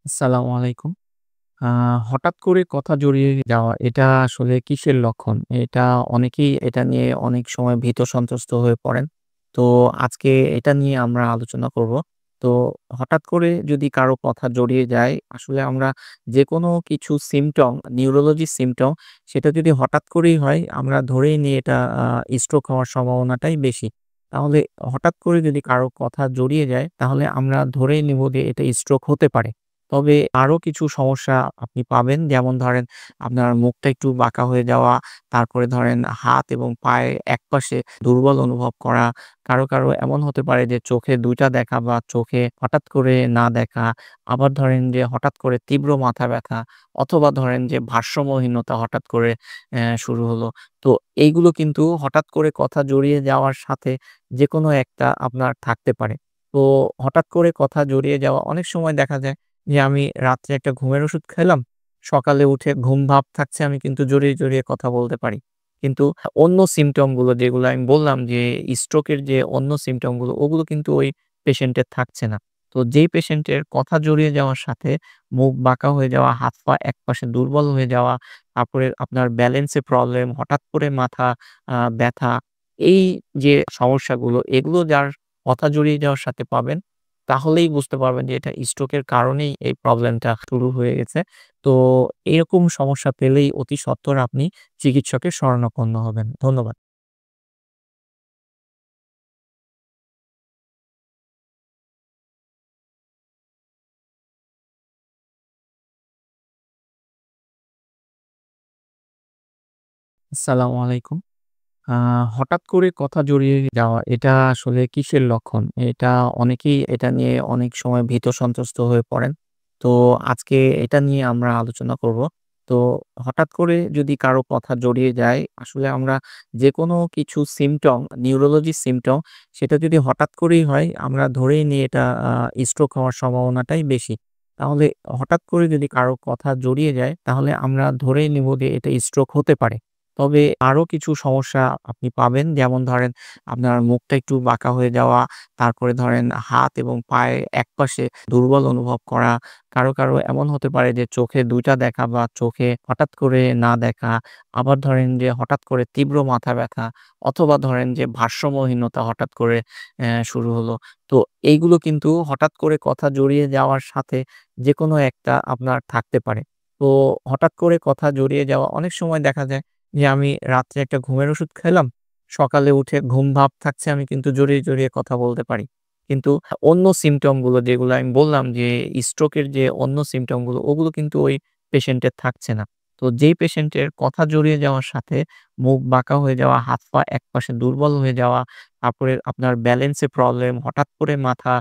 আসসালামু আলাইকুম। আ হঠাৎ করে কথা জড়িয়ে যাওয়া এটা আসলে কিসের লক্ষণ? অনেকেই এটা নিয়ে অনেক সময় ভীত সন্ত্রস্ত হয়ে পড়েন। তো আজকে এটা নিয়ে আমরা আলোচনা করব। তো হঠাৎ করে যদি কারো কথা জড়িয়ে যায়, আসলে আমরা যেকোনো কিছু নিউরোলজি সিম্পটম সেটা যদি হঠাৎ করেই হয়, আমরা ধরেই নিই এটা স্ট্রোক হওয়ার সম্ভাবনাটাই বেশি। তাহলে হঠাৎ করে যদি কারো কথা জড়িয়ে যায়, তাহলে আমরা ধরেই নিব যে এটা স্ট্রোক হতে পারে। তবে আরো কিছু সমস্যা আপনি পাবেন। যেমন ধরেন আপনার মুখটা একটু বাঁকা হয়ে যাওয়া, তারপরে ধরেন হাত এবং পায়ের একপাশে দুর্বল অনুভব করা। কারো এমন হতে পারে যে চোখে ২ টা দেখা বা চোখে হঠাৎ করে না দেখা। আবার ধরেন যে হঠাৎ করে তীব্র মাথা ব্যথা অথবা ধরেন যে ভারসাম্যহীনতা হঠাৎ করে শুরু হলো। তো এইগুলো কিন্তু হঠাৎ করে কথা জড়িয়ে যাওয়ার সাথে যেকোনো একটা আপনার থাকতে পারে। তো হঠাৎ করে কথা জড়িয়ে যাওয়া অনেক সময় দেখা যায় যে আমি রাত্রে একটা ঘুমের ওষুধ খেলাম। সকালে উঠে ঘুম ভাব থাকছে আমি কিন্তু জড়িয়ে কথা বলতে পারি। কিন্তু অন্য সিম্পটম গুলো যেগুলো আমি বললাম যে স্ট্রোকের যে অন্য সিম্পটম গুলো ওগুলো কিন্তু ওই পেশেন্টের থাকছে না। তো যেই পেশেন্টের কথা জড়িয়ে যাওয়ার সাথে মুখ বাঁকা হয়ে যাওয়া, হাত-পা একপাশে দুর্বল হয়ে যাওয়া, তারপরে আপনার ব্যালেন্স এ প্রবলেম, হঠাৎ করে মাথা ব্যথা, এই যে সমস্যাগুলো এগুলো যার কথা জড়িয়ে যাওয়ার সাথে পাবেন তাহলেই বুঝতে পারবেন যে এটা স্ট্রোকের কারণেই এই প্রবলেমটা শুরু হয়ে গেছে। তো এরকম সমস্যা পেলেই অতি সত্বর আপনি চিকিৎসকের শরণাপন্ন হবেন। ধন্যবাদ। আসসালামু আলাইকুম। আ হঠাৎ করে কথা জড়িয়ে যাওয়া এটা আসলে কিসের লক্ষণ? অনেকেই এটা নিয়ে অনেক সময় ভীত সন্ত্রস্ত হয়ে পড়েন। তো আজকে এটা নিয়ে আমরা আলোচনা করব। তো হঠাৎ করে যদি কারো কথা জড়িয়ে যায়, আসলে আমরা যেকোনো কিছু নিউরোলজি সিম্পটম সেটা যদি হঠাৎ করেই হয়, আমরা ধরেই নিই এটা স্ট্রোক হওয়ার সম্ভাবনাটাই বেশি। তাহলে হঠাৎ করে যদি কারো কথা জড়িয়ে যায়, তাহলে আমরা ধরেই নিব যে এটা স্ট্রোক হতে পারে। তবে আরো কিছু সমস্যা আপনি পাবেন। যেমন ধরেন আপনার মুখটা একটু বাঁকা হয়ে যাওয়া, তারপরে ধরেন হাত এবং পায়ের একপাশে দুর্বল অনুভব করা। কারো এমন হতে পারে যে চোখে ২ টা দেখা বা চোখে হঠাৎ করে না দেখা। আবার ধরেন যে হঠাৎ করে তীব্র মাথা ব্যথা অথবা ধরেন যে ভারসাম্যহীনতা হঠাৎ করে শুরু হলো। তো এইগুলো কিন্তু হঠাৎ করে কথা জড়িয়ে যাওয়ার সাথে যেকোনো একটা আপনার থাকতে পারে। তো হঠাৎ করে কথা জড়িয়ে যাওয়া অনেক সময় দেখা যায় যে আমি রাত্রে একটা ঘুমের ওষুধ খেলাম। সকালে উঠে ঘুম ভাব থাকছে আমি কিন্তু জড়িয়ে কথা বলতে পারি। কিন্তু অন্য সিম্পটম গুলো যেগুলো আমি বললাম যে স্ট্রোকের যে অন্য সিম্পটম গুলো ওগুলো কিন্তু ওই পেশেন্টের থাকছে না। তো যেই পেশেন্টের কথা জড়িয়ে যাওয়ার সাথে মুখ বাঁকা হয়ে যাওয়া, হাত-পা একপাশে দুর্বল হয়ে যাওয়া, তারপরে আপনার ব্যালেন্স এ প্রবলেম, হঠাৎ করে মাথা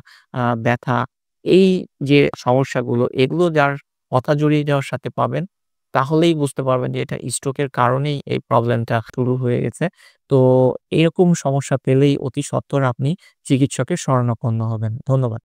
ব্যথা, এই যে সমস্যাগুলো এগুলো যার কথা জড়িয়ে যাওয়ার সাথে পাবেন তাহলেই বুঝতে পারবেন যে এটা স্ট্রোকের কারণেই এই প্রবলেমটা শুরু হয়ে গেছে। তো এরকম সমস্যা পেলেই অতি সত্বর আপনি চিকিৎসকের শরণাপন্ন হবেন। ধন্যবাদ।